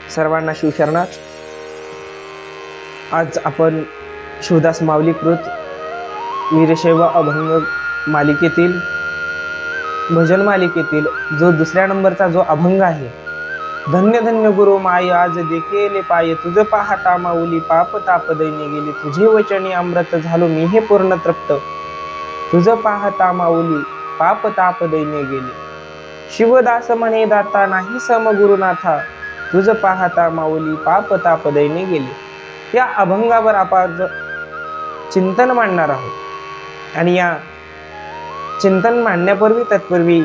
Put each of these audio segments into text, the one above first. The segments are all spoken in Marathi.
सर्वांना शिवशरणात। आज आपण शिवदास माऊलीकृत वीरशैव अभंग मालिकेतील भजन मालिकेतील जो दुसऱ्या नंबरचा जो अभंग आहे, धन्य धन्य गुरु माय आज देखेले पाय, तुझ पाहता माऊली पाप ताप दैन्य गेली, तुझे वचनी अमृत झालो मी हे पूर्ण तृप्त, तुझ पाहता माऊली पाप ताप दैन्य गेली, शिवदास म्हणे दाता नाही सम गुरुनाथा, तुझ पाहता माऊली पाप ताप दैन्य गेली। या अभंगावर आपण चिंतन मांडणार आहोत आणि या चिंतन मांडण्यापूर्वी तत्पूर्वी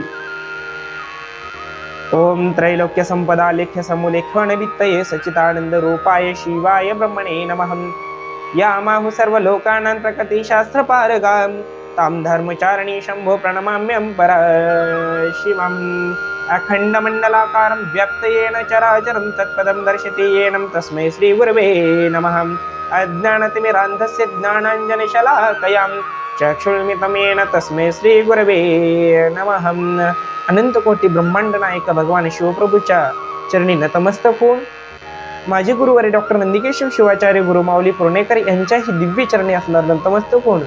ओम त्रैलोक्य संपदा लेख्य समुलेखन वित्तये सच्चिदानंद रूपाय शिवाय ब्रह्मणे नमः। यामाहु सर्व लोकानां प्रकृति शास्त्र पारगाम ताम धर्मचारिणी शंभो प्रणमाम्यं परशिवम्। अखंड मंडलाकारं व्याप्तयेन चराचरं तत्पदं दर्शते येनं तस्मै श्री गुरवे नमः। अज्ञानतिमिरान्धस्य ज्ञानाञ्जनशलाकयां चक्षुर्मिलितं तस्मै श्री गुरवे नमः। अनंत कोटी ब्रह्मांड नायक भगवान शिवप्रभूच्या चरणी नतमस्तक होऊन माझे गुरुवारी डॉक्टर नंदिकेश्वर शिवाचार्य गुरु माऊली पुणेकर यांच्याही दिव्य चरणी असणार नतमस्तक होऊन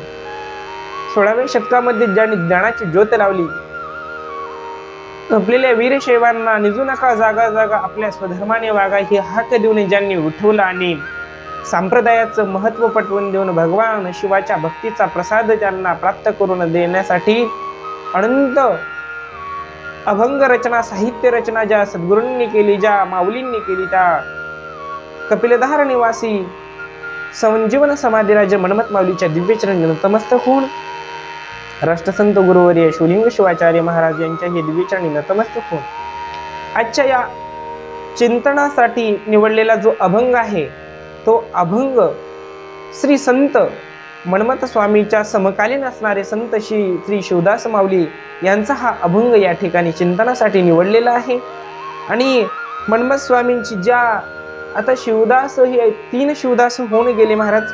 16व्या शतकामध्ये ज्यांनी ज्ञानाची ज्योत लावली, आपलेल्या वीरशैवांना निजू नका जागा जागा आपल्या स्वधर्माने वागा ही हाक देऊन ज्यांनी उठवलं आणि संप्रदायाचं महत्त्व पटवून देऊन भगवान शिवाच्या भक्तीचा प्रसाद ज्यांना प्राप्त करून देण्यासाठी अनंत अभंग रचना साहित्य रचना ज्या सद्गुरूंनी केली, ज्या माऊलींनी केली, त्या कपिलधार निवासी संजीवन समाधीराज मनमत माऊलीच्या दिव्यचरणी नतमस्तक होऊन राष्ट्रसंत गुरुवर्य शिवलिंग शिवाचार्य महाराज यांच्या हे दिव्यचरणी नतमस्तक होऊन आजच्या या चिंतनासाठी निवडलेला जो अभंग आहे तो अभंग श्री संत मनमत स्वामीच्या समकालीन असणारे संत श्री शिवदास माऊली यांचा हा अभंग या ठिकाणी चिंतनासाठी निवडलेला आहे। आणि मनमत स्वामींची ज्या आता शिवदास हे 3 शिवदास होऊन गेले महाराज,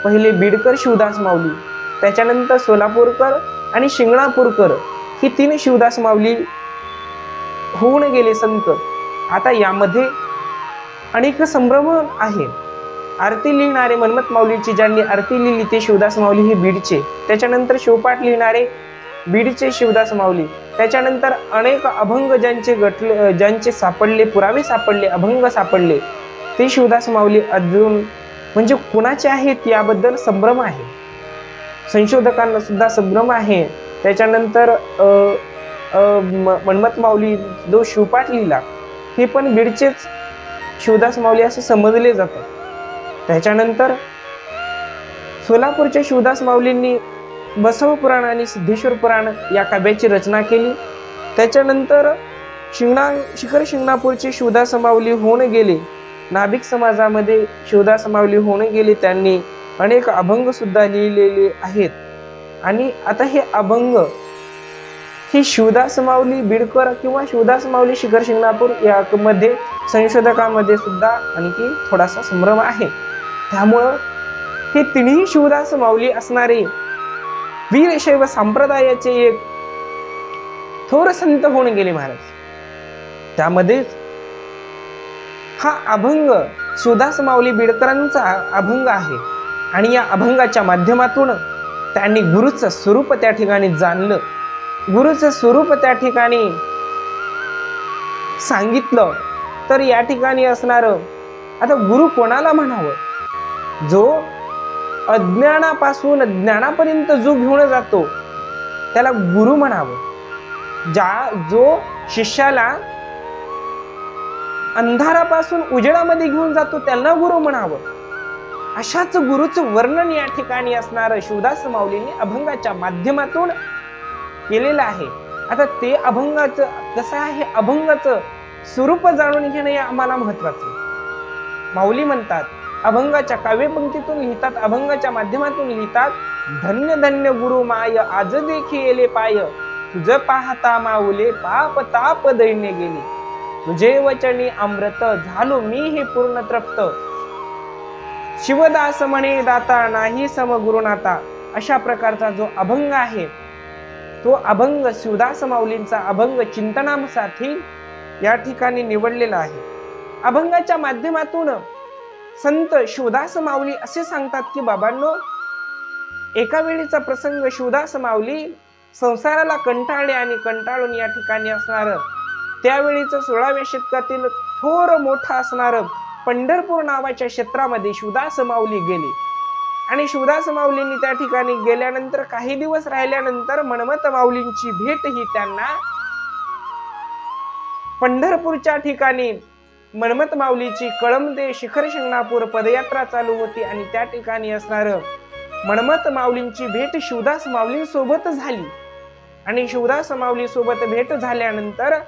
पहिले बीडकर शिवदास माऊली, त्याच्यानंतर सोलापूरकर आणि शिंगणापूरकर ही 3 शिवदास माऊली होऊन गेले संत। आता यामध्ये अनेक संभ्रम आहे। आरती लिहिणारे मनमत माऊलीची ज्यांनी आरती लिहिली ते शिवदास माऊली हे बीडचे, त्याच्यानंतर शिवपाठ लिहिणारे बीडचे शिवदास माऊली, त्याच्यानंतर अनेक अभंग ज्यांचे सापडले, पुरावे सापडले, अभंग सापडले ते शिवदास माऊली अजून म्हणजे कुणाचे आहेत याबद्दल संभ्रम आहे, संशोधकांना सुद्धा संभ्रम आहे। त्याच्यानंतर मनमत माऊली जो शिवपाठ लिहिला हे पण बीडचेच शिवदास माऊली असे समजले जातात। त्याच्यानंतर सोलापूरच्या शिवदास माऊलींनी बसव पुराण आणि सिद्धेश्वर पुराण या काव्याची रचना केली। त्याच्यानंतर शिखर शिंगणापूरचे शिवदास माऊली होऊन गेले, नाभिक समाजामध्ये शिवदास माऊली होऊन गेले, त्यांनी अनेक अभंग सुद्धा लिहिलेले आहेत। आणि आता हे अभंग हे शिवदास माऊली बीडकर किंवा शिवदास माऊली शिखर शिंगणापूर यामध्ये संशोधकांमध्ये सुद्धा आणखी थोडासा संभ्रम आहे। त्यामुळं हे 3ही शिवदास माऊली असणारे वीरशैव संप्रदायाचे एक थोर संत होऊन गेले महाराज। त्यामध्ये हा अभंग शिवदास माऊली बीडकरांचा अभंग आहे आणि या अभंगाच्या माध्यमातून त्यांनी गुरुचं स्वरूप त्या ठिकाणी जाणलं, गुरुचं स्वरूप त्या ठिकाणी सांगितलं। तर या ठिकाणी असणार आता गुरु कोणाला म्हणावं, जो अज्ञानापासून ज्ञानापर्यंत जो घेऊन जातो त्याला गुरु म्हणावं, जो शिष्याला अंधारापासून उजेडामध्ये घेऊन जातो त्यांना गुरु म्हणावं। अशाच गुरुचं वर्णन या ठिकाणी असणार शिवदास माऊलींनी अभंगाच्या माध्यमातून केलेलं आहे। आता ते अभंगाचं कसं आहे, अभंगाचं स्वरूप जाणून घेणं हे आम्हाला महत्वाचं। माऊली म्हणतात, अभंगाच्या काव्यपंक्तीतून लिहितात, अभंगाच्या माध्यमातून लिहितात, धन्य धन्य गुरु माय आज देखिले पाय, तुझ पाहता माऊले पाप ताप दैन्य गेली, तुझे वचनी अमृत झालो मी हे पूर्ण तृप्त, शिवदास म्हणे दाता नाही सम गुरुनाथा। अशा प्रकारचा जो अभंग आहे तो अभंग शिवदास माऊलींचा अभंग चिंतनासाठी या ठिकाणी निवडलेला आहे। अभंगाच्या माध्यमातून संत शिवदास माऊली असे सांगतात की बाबांनो, एका वेळीचा प्रसंग शिवदास माऊली संसाराला कंटाळले आणि कंटाळून या ठिकाणी असणार त्यावेळीच 16व्या शतकातील थोर मोठा असणार पंढरपूर नावाच्या क्षेत्रामध्ये शिवदास माऊली गेले. आणि शिवदास माऊलींनी त्या ठिकाणी गेल्यानंतर काही दिवस राहिल्यानंतर मनमत माऊलींची भेट ही त्यांना पंढरपूरच्या ठिकाणी मनमत माऊलीची कळंबे शिखर शिंगणापूर पदयात्रा चालू होती आणि त्या ठिकाणी असणार मनमत माऊलींची भेट शिवदास माऊलींसोबत झाली. आणि शिवदास माऊली सोबत भेट झाल्यानंतर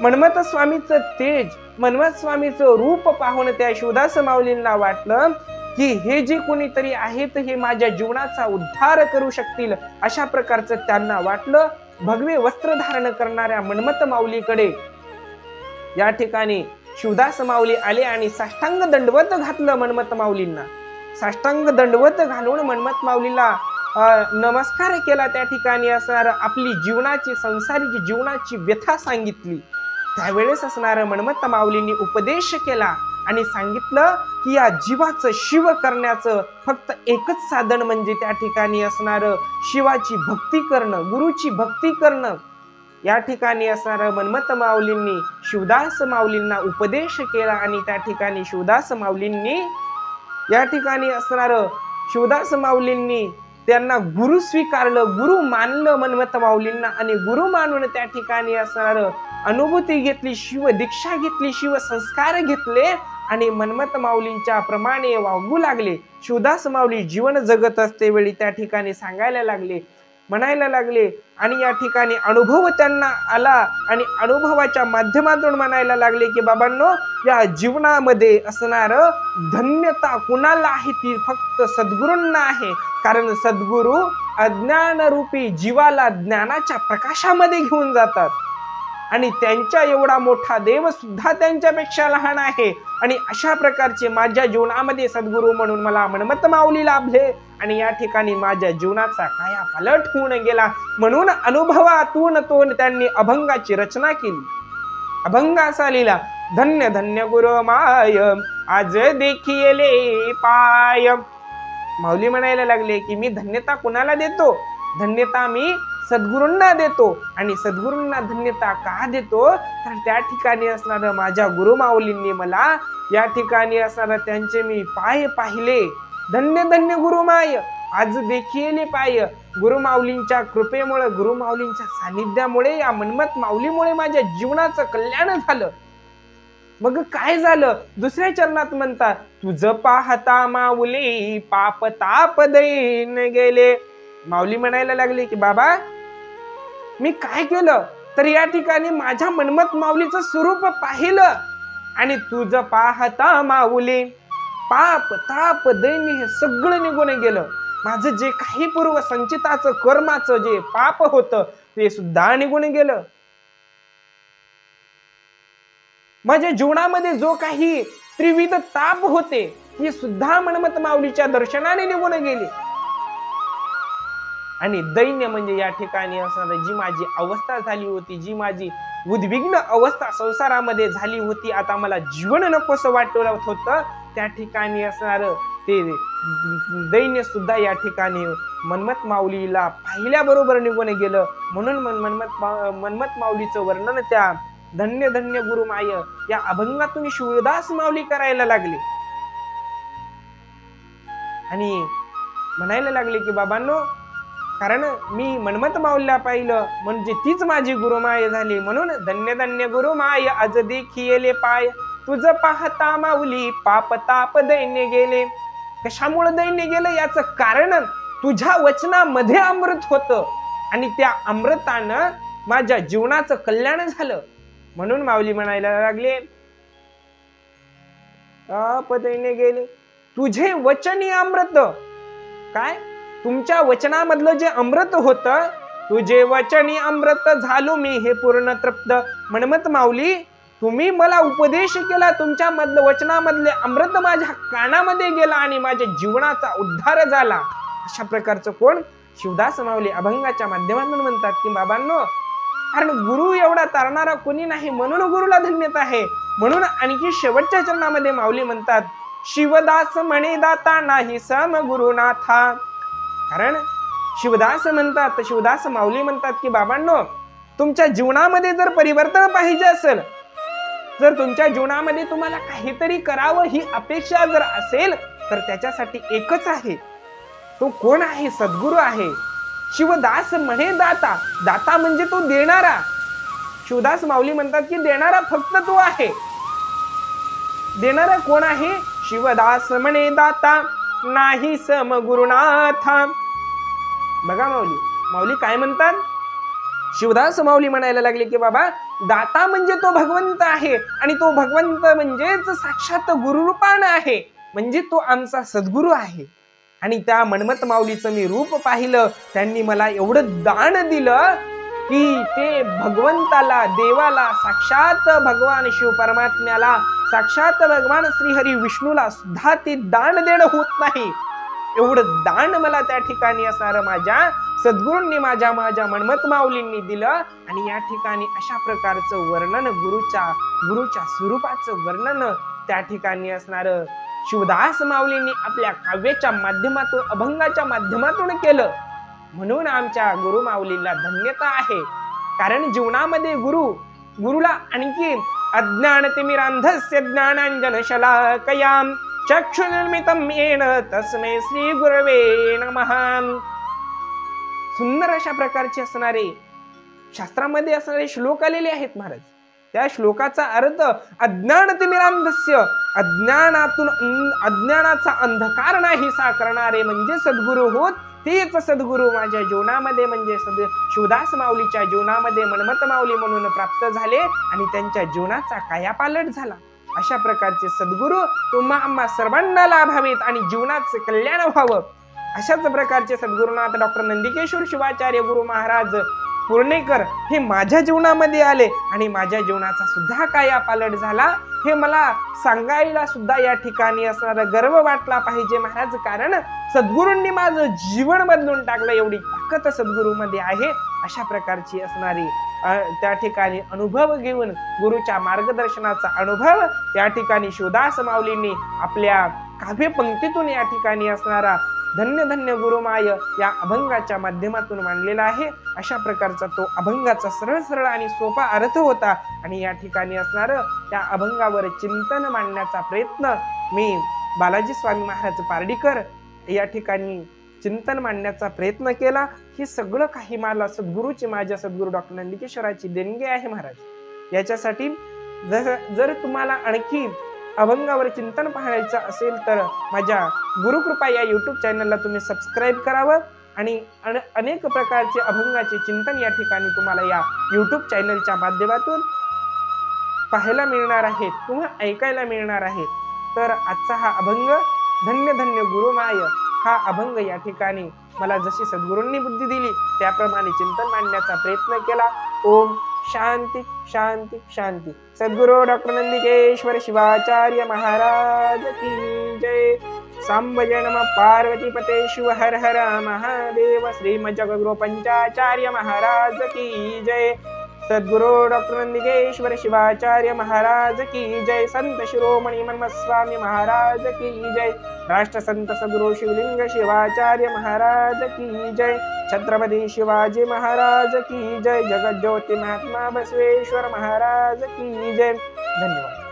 मनमत स्वामीचं तेज, मनमत स्वामीचं रूप पाहून त्या शिवदास माऊलींना वाटलं की हे जे कोणीतरी आहेत हे माझ्या जीवनाचा उद्धार करू शकतील, अशा प्रकारचं त्यांना वाटलं. भगवे वस्त्र धारण करणाऱ्या मनमत माऊलीकडे या ठिकाणी शिवदास माऊली आले आणि साष्टांग दंडवत घातलं मनमत माऊलींना. साष्टांग दंडवत घालून मनमत माऊलीला नमस्कार केला. त्या ठिकाणी असणार आपली जीवनाची, संसारिक जीवनाची व्यथा सांगितली. त्यावेळेस असणार मनमत माऊलींनी उपदेश केला आणि सांगितलं की या जीवाचं शिव करण्याचं फक्त एकच साधन म्हणजे त्या ठिकाणी असणार शिवाची भक्ती करणं, गुरुची भक्ती करणं. या ठिकाणी असणार मनमत माऊलींनी शिवदास माऊलींना उपदेश केला आणि त्या ठिकाणी शिवदास माऊलींनी या ठिकाणी असणार शिवदास माऊलींनी त्यांना गुरु स्वीकारलं, गुरु मानलं मनमत माऊलींना. आणि गुरु मानून त्या ठिकाणी असणार अनुभूती घेतली, शिव दीक्षा घेतली, शिव संस्कार घेतले आणि मनमत माऊलींच्या प्रमाणे वागू लागले. शिवदास माऊली जीवन जगत असते वेळी त्या ठिकाणी सांगायला लागले, म्हणायला लागले आणि या ठिकाणी अनुभव त्यांना आला आणि अनुभवाच्या माध्यमातून म्हणायला लागले की बाबांनो, या जीवनामध्ये असणार धन्यता कुणाला आहे ती फक्त सद्गुरूंना आहे. कारण सद्गुरू अज्ञान रूपी जीवाला ज्ञानाच्या प्रकाशामध्ये घेऊन जातात आणि त्यांच्या एवढा मोठा देव सुद्धा त्यांच्यापेक्षा लहान आहे. आणि अशा प्रकारचे माझ्या जीवनामध्ये सद्गुरू म्हणून मला मनमत माऊली लाभले आणि या ठिकाणी माझ्या जीवनाचा काया पालट होऊन गेला. म्हणून अनुभवातून त्यांनी अभंगाची रचना केली. अभंग असा लिहिला, धन्य धन्य गुरु माय आज देखिले पाय. माऊली म्हणायला लागले की मी धन्यता कुणाला देतो? धन्यता मी सद्गुरूंना देतो. आणि सद्गुरूंना धन्यता का देतो? तर त्या ठिकाणी असणार माझ्या गुरु माऊलींनी मला या ठिकाणी असणार त्यांचे मी पाय पाहिले. धन्य धन्य गुरुमाय आज देखील पाय. गुरु माऊलींच्या कृपेमुळे, गुरु माऊलींच्या सानिध्यामुळे, या मनमत माऊलीमुळे माझ्या जीवनाचं कल्याण झालं. मग काय झालं? दुसऱ्या चरणात म्हणतात, तुझं पाहता माऊली पाप ताप दैन गेले. माऊली म्हणायला लागले की बाबा मी काय केलं? तर या ठिकाणी माझ्या मनमत माऊलीचं स्वरूप पाहिलं आणि तुझं पाहता माऊली पाप ताप दैन हे सगळं निघून गेलं. माझं जे काही पूर्व संचिताचं कर्माचं जे पाप होतं ते सुद्धा निघून गेलं. माझ्या जीवनामध्ये जो काही त्रिविध ताप होते हे सुद्धा मनमत माऊलीच्या दर्शनाने निघून गेले. आणि दैन्य म्हणजे या ठिकाणी असणार जी माझी अवस्था झाली होती, जी माझी उद्विग्न अवस्था संसारामध्ये झाली होती, आता मला जीवन नकोसं वाटत होतं, त्या ठिकाणी असणार ते दैन्य सुद्धा या ठिकाणी मनमत माऊलीला पाहिल्याबरोबर निघून गेलं. म्हणून मनमत माऊलीचं वर्णन त्या धन्य धन्य गुरुमाय या अभंगातून शिवदास माऊली करायला लागले आणि म्हणायला लागले की बाबांनो, कारण मी मनमत माऊलीला पाहिलं म्हणजे तीच माझी गुरुमाय झाली. म्हणून धन्य धन्य गुरुमाय आज देखिले पाय. तुझं पाहता माऊली पाप ताप दैन्य गेले. कशामुळे दैन्य गेलं याचं कारण तुझ्या वचनामध्ये अमृत होतं आणि त्या अमृतानं माझ्या जीवनाचं कल्याण झालं. म्हणून माऊली म्हणायला लागले ताप दैन्य गेले. तुझे वचनी अमृत. काय? तुमच्या वचनामधलं जे अमृत होतं, तुझे वचनी अमृत झालो मी हे पूर्ण तृप्त. मनमत माऊली तुम्ही मला उपदेश केला, तुमच्या मधलं वचनामधले अमृत माझ्या कानामध्ये गेला आणि माझ्या जीवनाचा उद्धार झाला. अशा प्रकारचं कोण? शिवदास माऊली अभंगाच्या माध्यमातून म्हणतात की बाबांनो, कारण गुरु एवढा तारणारा कोणी नाही, म्हणून गुरुला धन्यता आहे. म्हणून आणखी शेवटच्या चरणामध्ये माऊली म्हणतात, शिवदास म्हणे दाता नाही सम गुरुनाथा. कारण शिवदास म्हणतात, शिवदास माऊली म्हणतात की बाबांनो, तुमच्या जीवनामध्ये जर परिवर्तन पाहिजे असेल, जर तुमच्या जीवनामध्ये तुम्हाला काहीतरी करावं ही अपेक्षा जर असेल, तर त्याच्यासाठी एकच आहे. तो कोण आहे? सद्गुरू आहे. शिवदास म्हणे दाता. दाता म्हणजे तो देणारा. शिवदास माऊली म्हणतात की देणारा फक्त तो आहे. देणारा कोण आहे? शिवदास म्हणे दाता नाही सम गुरुनाथा. बघा माऊली काय म्हणतात? शिवदास माऊली म्हणायला लागले की बाबा, दाता म्हणजे तो भगवंत आहे, आणि तो भगवंत म्हणजेच साक्षात गुरुरूपान आहे, म्हणजे तो आमचा सद्गुरू आहे. आणि त्या मन्मथ माऊलीचं मी रूप पाहिलं, त्यांनी मला एवढं दान दिलं की ते भगवंताला, देवाला, साक्षात भगवान शिव परमात्म्याला, साक्षात भगवान श्रीहरी विष्णूला सुद्धा ते दान देणं होत नाही. एवढं दान मला त्या ठिकाणी असणारं माझ्या सद्गुरूंनी, माझ्या मन्मथ माऊलींनी दिलं. आणि या ठिकाणी अशा प्रकारचं वर्णन, गुरुच्या स्वरूपाचं वर्णन त्या ठिकाणी असणारं शिवदास माऊलींनी आपल्या काव्याच्या माध्यमातून, अभंगाच्या माध्यमातून केलं. म्हणून आमच्या गुरु माऊलीला धन्यता आहे. कारण जीवनामध्ये गुरुला आणखी अज्ञानतिमिरांधस्य ज्ञानांजन शलाकयां चक्षुर्मिलितं येन तस्मै श्री गुरवे नमः. सुंदर अशा प्रकारचे असणारे शास्त्रामध्ये असणारे श्लोक आलेले आहेत महाराज. त्या श्लोकाचा अर्थ, अज्ञानतिमिरांधस्य, अज्ञानाचा अंधकार नाहीसा करणारे म्हणजे सद्गुरू होत. तेच सद्गुरू माझ्या जीवनामध्ये म्हणजे शिवदास माऊलीच्या जीवनामध्ये मन्मथ माऊली म्हणून प्राप्त झाले, आणि त्यांच्या जीवनाचा कायापालट झाला. अशा प्रकारचे सद्गुरू तुम्हा आम्हा सर्वांना लाभावेत आणि जीवनाचे कल्याण व्हावं. अशाच प्रकारचे सद्गुरुनाथ डॉक्टर नंदिकेश्वर शिवाचार्य गुरु महाराज पुर्णेकर हे माझ्या जीवनामध्ये आले, आणि माझ्या जीवनाचा सुद्धा कायापालट झाला. हे मला सांगायला सुद्धा या ठिकाणी असणारा गर्व वाटला पाहिजे महाराज. कारण सद्गुरूंनी माझं जीवन बदलून टाकलं, एवढी ताकद सद्गुरूमध्ये आहे. अशा प्रकारची असणारी त्या ठिकाणी अनुभव घेऊन, गुरुच्या मार्गदर्शनाचा अनुभव त्या ठिकाणी शिवदास माऊलींनी आपल्या काव्य पंक्तीतून या ठिकाणी असणारा धन्य धन्य गुरुमाय या अभंगाच्या माध्यमातून मांडलेला आहे. अशा प्रकारचा तो अभंगाचा सरळ आणि सोपा अर्थ होता. आणि या ठिकाणी असणार त्या अभंगावर चिंतन मांडण्याचा प्रयत्न मी बालाजी स्वामी महाराज पारडीकर या ठिकाणी चिंतन मांडण्याचा प्रयत्न केला. हे सगळं काही मला सद्गुरूची, माझ्या सद्गुरू डॉक्टर नंदिकेश्वराची देणगी आहे महाराज. याच्यासाठी जर तुम्हाला आणखी अभंगावर चिंतन पाहायचं असेल तर माझ्या गुरुकृपा या YouTube चॅनलला तुम्ही सबस्क्राईब करावं. आणि अनेक प्रकारचे अभंगाचे चिंतन या ठिकाणी तुम्हाला या YouTube चॅनलच्या माध्यमातून पाहायला मिळणार आहे, किंवा ऐकायला मिळणार आहे. तर आजचा हा अभंग धन्य धन्य गुरुमाय हा अभंग या ठिकाणी मला जशी सद्गुरूंनी बुद्धी दिली त्याप्रमाणे चिंतन मांडण्याचा प्रयत्न केला. ओम शांती शांती शांती. सद्गुरु डॉक्टर नंदिकेश्वर शिवाचार्य महाराज की जय. सांब जय नमः पार्वती पते शिव हर हर महादेव. श्रीमद जगद्गुरु पंचाचार्य महाराज की जय. सद्गुरु डॉक्टर नंदिकेश्वर शिवाचार्य महाराज की जय. संत शिरोमणी मन्मथ स्वामी महाराज की जय. राष्ट्र संत सद्गुरु शिवलिंग शिवाचार्य महाराज की जय. छत्रपती शिवाजी महाराज की जय. जगत ज्योती महात्मा बसवेश्वर महाराज की जय. धन्यवाद.